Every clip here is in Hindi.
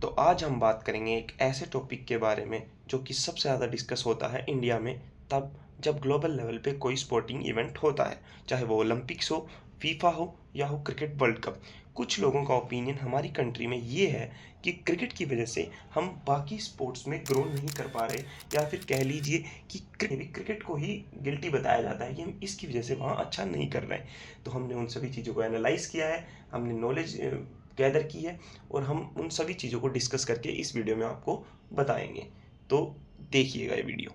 तो आज हम बात करेंगे एक ऐसे टॉपिक के बारे में जो कि सबसे ज़्यादा डिस्कस होता है इंडिया में तब जब ग्लोबल लेवल पे कोई स्पोर्टिंग इवेंट होता है, चाहे वो ओलंपिक्स हो, फीफा हो या हो क्रिकेट वर्ल्ड कप। कुछ लोगों का ओपिनियन हमारी कंट्री में ये है कि क्रिकेट की वजह से हम बाकी स्पोर्ट्स में ग्रो नहीं कर पा रहे, या फिर कह लीजिए कि क्रिकेट को ही गिल्टी बताया जाता है कि हम इसकी वजह से वहाँ अच्छा नहीं कर रहे हैं। तो हमने उन सभी चीज़ों को एनालाइज किया है, हमने नॉलेज गैदर की है और हम उन सभी चीज़ों को डिस्कस करके इस वीडियो में आपको बताएंगे। तो देखिएगा ये वीडियो।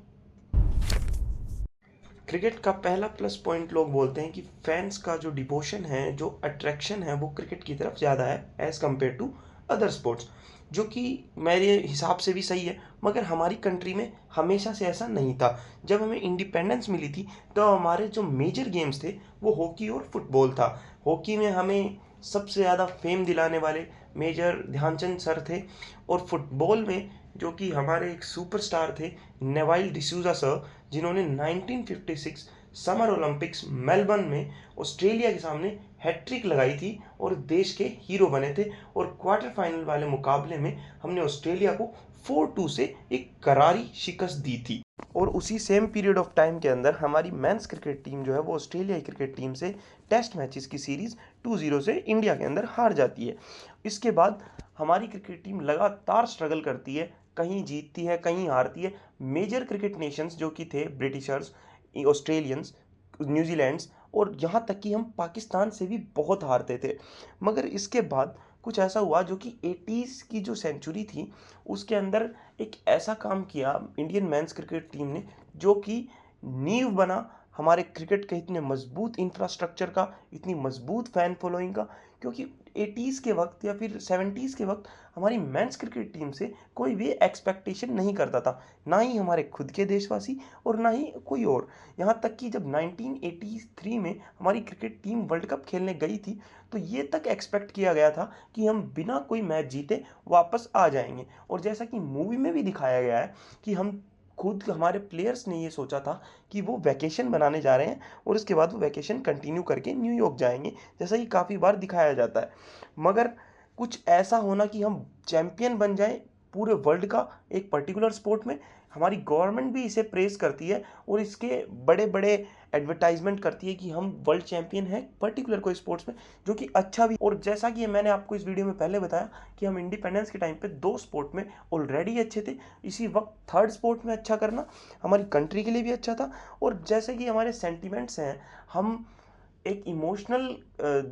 क्रिकेट का पहला प्लस पॉइंट लोग बोलते हैं कि फैंस का जो डिवोशन है, जो अट्रैक्शन है, वो क्रिकेट की तरफ ज़्यादा है as compared to other sports, जो कि मेरे हिसाब से भी सही है। मगर हमारी कंट्री में हमेशा से ऐसा नहीं था। जब हमें इंडिपेंडेंस मिली थी तो हमारे जो मेजर गेम्स थे वो हॉकी और फुटबॉल था। हॉकी में हमें सबसे ज़्यादा फेम दिलाने वाले मेजर ध्यानचंद सर थे, और फुटबॉल में जो कि हमारे एक सुपरस्टार थे नेवाइल डिसूजा सर, जिन्होंने 1956 समर ओलंपिक्स मेलबर्न में ऑस्ट्रेलिया के सामने हैट्रिक लगाई थी और देश के हीरो बने थे। और क्वार्टर फाइनल वाले मुकाबले में हमने ऑस्ट्रेलिया को 4-2 से एक करारी शिकस्त दी थी। और उसी सेम पीरियड ऑफ टाइम के अंदर हमारी मेंस क्रिकेट टीम जो है वो ऑस्ट्रेलिया क्रिकेट टीम से टेस्ट मैचेस की सीरीज़ 2-0 से इंडिया के अंदर हार जाती है। इसके बाद हमारी क्रिकेट टीम लगातार स्ट्रगल करती है, कहीं जीतती है कहीं हारती है। मेजर क्रिकेट नेशंस जो कि थे ब्रिटिशर्स, ऑस्ट्रेलियंस, न्यूजीलैंड्स, और यहाँ तक कि हम पाकिस्तान से भी बहुत हारते थे। मगर इसके बाद कुछ ऐसा हुआ जो कि 80s की जो सेंचुरी थी उसके अंदर एक ऐसा काम किया इंडियन मेंस क्रिकेट टीम ने, जो कि नींव बना हमारे क्रिकेट के इतने मजबूत इंफ्रास्ट्रक्चर का, इतनी मजबूत फैन फॉलोइंग का। क्योंकि 80s के वक्त या फिर 70s के वक्त हमारी मेंस क्रिकेट टीम से कोई भी एक्सपेक्टेशन नहीं करता था, ना ही हमारे खुद के देशवासी और ना ही कोई और। यहाँ तक कि जब 1983 में हमारी क्रिकेट टीम वर्ल्ड कप खेलने गई थी तो ये तक एक्सपेक्ट किया गया था कि हम बिना कोई मैच जीते वापस आ जाएंगे। और जैसा कि मूवी में भी दिखाया गया है कि हम खुद हमारे प्लेयर्स ने ये सोचा था कि वो वैकेशन बनाने जा रहे हैं और उसके बाद वो वैकेशन कंटिन्यू करके न्यूयॉर्क जाएंगे, जैसा कि काफ़ी बार दिखाया जाता है। मगर कुछ ऐसा होना कि हम चैंपियन बन जाएं पूरे वर्ल्ड का एक पर्टिकुलर स्पोर्ट में, हमारी गवर्नमेंट भी इसे प्रेज करती है और इसके बड़े बड़े एडवर्टाइजमेंट करती है कि हम वर्ल्ड चैंपियन हैं पर्टिकुलर कोई स्पोर्ट्स में, जो कि अच्छा भी। और जैसा कि मैंने आपको इस वीडियो में पहले बताया कि हम इंडिपेंडेंस के टाइम पे 2 स्पोर्ट में ऑलरेडी अच्छे थे, इसी वक्त थर्ड स्पोर्ट में अच्छा करना हमारी कंट्री के लिए भी अच्छा था। और जैसे कि हमारे सेंटिमेंट्स हैं, हम एक इमोशनल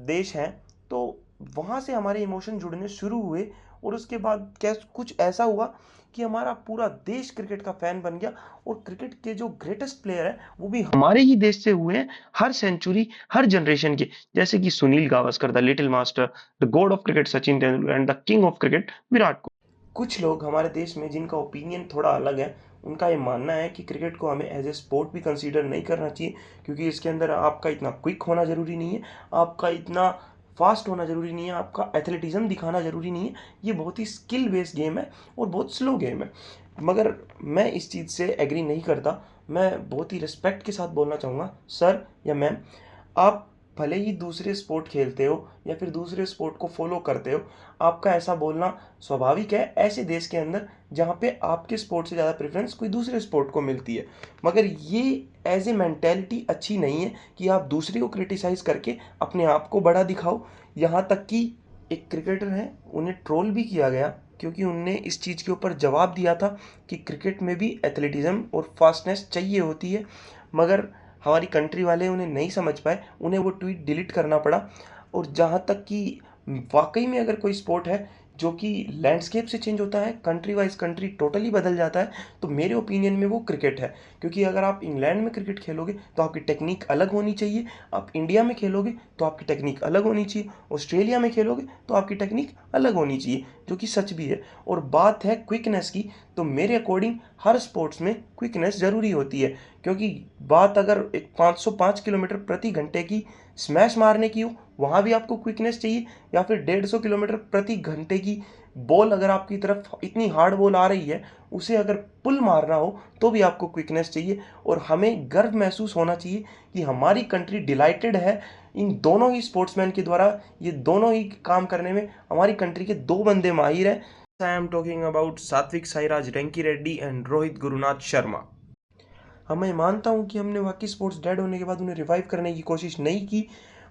देश हैं, तो वहाँ से हमारे इमोशन जुड़ने शुरू हुए। और उसके बाद क्या कुछ ऐसा हुआ कि हमारा पूरा देश क्रिकेट का फैन बन गया, और क्रिकेट के जो ग्रेटेस्ट प्लेयर हैं वो भी हमारे ही देश से हुए हैं, हर सेंचुरी हर जनरेशन के, जैसे कि Sunil Gavaskar the little master, the God of cricket Sachin Tendulkar and the king of cricket Virat Kohli. कुछ लोग हमारे देश में जिनका ओपिनियन थोड़ा अलग है, उनका ये मानना है कि क्रिकेट को हमें एज ए स्पोर्ट भी कंसीडर नहीं करना चाहिए, क्योंकि इसके अंदर आपका इतना क्विक होना ज़रूरी नहीं है, आपका इतना फास्ट होना ज़रूरी नहीं है, आपका एथलेटिज्म दिखाना ज़रूरी नहीं है। ये बहुत ही स्किल बेस्ड गेम है और बहुत स्लो गेम है। मगर मैं इस चीज़ से एग्री नहीं करता। मैं बहुत ही रिस्पेक्ट के साथ बोलना चाहूँगा, सर या मैम, आप भले ही दूसरे स्पोर्ट खेलते हो या फिर दूसरे स्पोर्ट को फॉलो करते हो, आपका ऐसा बोलना स्वाभाविक है ऐसे देश के अंदर जहाँ पे आपके स्पोर्ट से ज़्यादा प्रेफरेंस कोई दूसरे स्पोर्ट को मिलती है। मगर ये एज ए मेंटेलिटी अच्छी नहीं है कि आप दूसरे को क्रिटिसाइज़ करके अपने आप को बड़ा दिखाओ। यहाँ तक कि एक क्रिकेटर हैं, उन्हें ट्रोल भी किया गया क्योंकि उनने इस चीज़ के ऊपर जवाब दिया था कि क्रिकेट में भी एथलेटिज्म और फास्टनेस चाहिए होती है। मगर हमारी कंट्री वाले उन्हें नहीं समझ पाए, उन्हें वो ट्वीट डिलीट करना पड़ा। और जहाँ तक कि वाकई में अगर कोई स्पोर्ट है जो कि लैंडस्केप से चेंज होता है, कंट्री वाइज कंट्री टोटली बदल जाता है, तो मेरे ओपिनियन में वो क्रिकेट है। क्योंकि अगर आप इंग्लैंड में क्रिकेट खेलोगे तो आपकी टेक्निक अलग होनी चाहिए, आप इंडिया में खेलोगे तो आपकी टेक्निक अलग होनी चाहिए, ऑस्ट्रेलिया में खेलोगे तो आपकी टेक्निक अलग होनी चाहिए, जो कि सच भी है। और बात है क्विकनेस की, तो मेरे अकॉर्डिंग हर स्पोर्ट्स में क्विकनेस ज़रूरी होती है। क्योंकि बात अगर एक 505 किलोमीटर प्रति घंटे की स्मैश मारने की हो, वहाँ भी आपको क्विकनेस चाहिए, या फिर 150 किलोमीटर प्रति घंटे की बॉल अगर आपकी तरफ इतनी हार्ड बॉल आ रही है, उसे अगर पुल मारना हो तो भी आपको क्विकनेस चाहिए। और हमें गर्व महसूस होना चाहिए कि हमारी कंट्री डिलाइटेड है इन दोनों ही स्पोर्ट्समैन के द्वारा। ये दोनों ही काम करने में हमारी कंट्री के 2 बंदे माहिर हैं। I am talking about Satwik Sairaj रैंकी Reddy and Rohit Gurunath Sharma. मैं मानता हूँ कि हमने वाकई स्पोर्ट्स डेड होने के बाद उन्हें रिवाइव करने की कोशिश नहीं की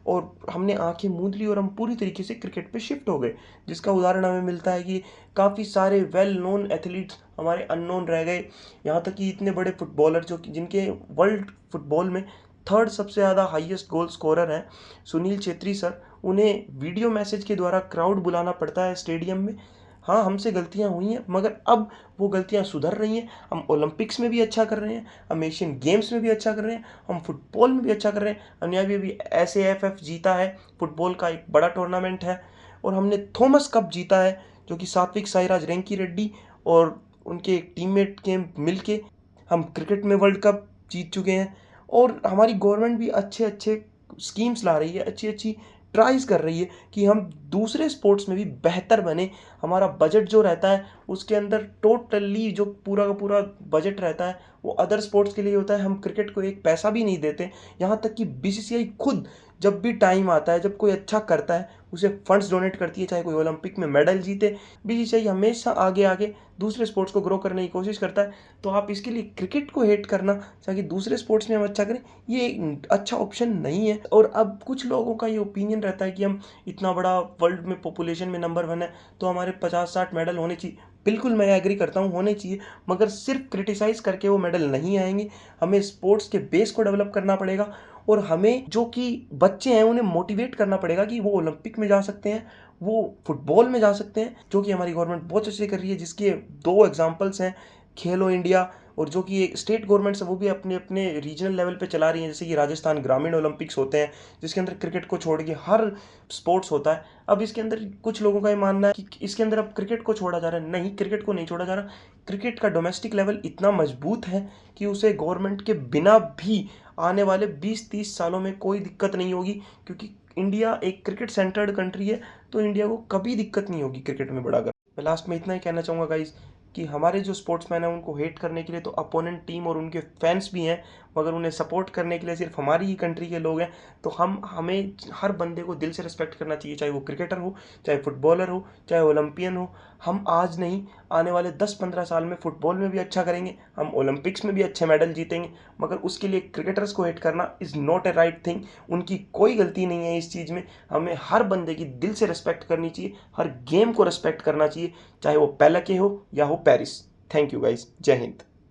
और हमने आंखें मूंद ली और हम पूरी तरीके से क्रिकेट पे शिफ्ट हो गए, जिसका उदाहरण हमें मिलता है कि काफ़ी सारे वेल नोन एथलीट्स हमारे अननोन रह गए। यहाँ तक कि इतने बड़े फुटबॉलर जो कि जिनके वर्ल्ड फुटबॉल में थर्ड सबसे ज़्यादा हाईएस्ट गोल स्कोरर हैं, सुनील छेत्री सर, उन्हें वीडियो मैसेज के द्वारा क्राउड बुलाना पड़ता है स्टेडियम में। हाँ, हमसे गलतियाँ हुई हैं, मगर अब वो गलतियाँ सुधर रही हैं। हम ओलंपिक्स में भी अच्छा कर रहे हैं, हम एशियन गेम्स में भी अच्छा कर रहे हैं, हम फुटबॉल में भी अच्छा कर रहे हैं। हमने अभी SAFF जीता है, फुटबॉल का एक बड़ा टूर्नामेंट है, और हमने थॉमस कप जीता है, जो कि सात्विक साईराज रैंकी रेड्डी और उनके टीममेट के मिलके हम क्रिकेट में वर्ल्ड कप जीत चुके हैं। और हमारी गवर्नमेंट भी अच्छे अच्छे स्कीम्स ला रही है, अच्छी अच्छी ट्राइज़ कर रही है कि हम दूसरे स्पोर्ट्स में भी बेहतर बने। हमारा बजट जो रहता है उसके अंदर टोटली जो पूरा का पूरा बजट रहता है वो अदर स्पोर्ट्स के लिए होता है। हम क्रिकेट को एक पैसा भी नहीं देते। यहाँ तक कि BCCI खुद जब भी टाइम आता है, जब कोई अच्छा करता है, उसे फंड्स डोनेट करती है, चाहे कोई ओलंपिक में मेडल जीते। BCCI हमेशा आगे आगे दूसरे स्पोर्ट्स को ग्रो करने की कोशिश करता है। तो आप इसके लिए क्रिकेट को हेट करना, ताकि दूसरे स्पोर्ट्स में हम अच्छा करें, ये एक अच्छा ऑप्शन नहीं है। और अब कुछ लोगों का ये ओपिनियन रहता है कि हम इतना बड़ा वर्ल्ड में पॉपुलेशन में नंबर 1 है, तो हमारे 50-60 मेडल होने चाहिए। बिल्कुल मैं एग्री करता हूँ, होने चाहिए, मगर सिर्फ क्रिटिसाइज़ करके वो मेडल नहीं आएंगे। हमें स्पोर्ट्स के बेस को डेवलप करना पड़ेगा, और हमें जो कि बच्चे हैं उन्हें मोटिवेट करना पड़ेगा कि वो ओलंपिक में जा सकते हैं, वो फुटबॉल में जा सकते हैं, जो कि हमारी गवर्नमेंट बहुत अच्छे से कर रही है, जिसके 2 एग्जांपल्स हैं, खेलो इंडिया, और जो कि एक स्टेट गवर्नमेंट्स है वो भी अपने अपने रीजनल लेवल पे चला रही हैं। जैसे कि राजस्थान ग्रामीण ओलंपिक्स होते हैं, जिसके अंदर क्रिकेट को छोड़ के हर स्पोर्ट्स होता है। अब इसके अंदर कुछ लोगों का ये मानना है कि इसके अंदर अब क्रिकेट को छोड़ा जा रहा है। नहीं, क्रिकेट को नहीं छोड़ा जा रहा। क्रिकेट का डोमेस्टिक लेवल इतना मजबूत है कि उसे गवर्नमेंट के बिना भी आने वाले 20-30 सालों में कोई दिक्कत नहीं होगी, क्योंकि इंडिया एक क्रिकेट सेंटर्ड कंट्री है। तो इंडिया को कभी दिक्कत नहीं होगी क्रिकेट में बड़ा कर। मैं लास्ट में इतना ही कहना चाहूँगा गाइज, कि हमारे जो स्पोर्ट्समैन हैं उनको हेट करने के लिए तो अपोनेंट टीम और उनके फैंस भी हैं, मगर उन्हें सपोर्ट करने के लिए सिर्फ हमारी ही कंट्री के लोग हैं। तो हमें हर बंदे को दिल से रिस्पेक्ट करना चाहिए, चाहे वो क्रिकेटर हो, चाहे फुटबॉलर हो, चाहे ओलंपियन हो। हम आज नहीं, आने वाले 10-15 साल में फुटबॉल में भी अच्छा करेंगे, हम ओलंपिक्स में भी अच्छे मेडल जीतेंगे। मगर उसके लिए क्रिकेटर्स को हेट करना is not a right thing. उनकी कोई गलती नहीं है इस चीज़ में। हमें हर बंदे की दिल से रिस्पेक्ट करनी चाहिए, हर गेम को रिस्पेक्ट करना चाहिए, चाहे वो पेले के हो या हो पेरिस। थैंक यू गाइस, जय हिंद।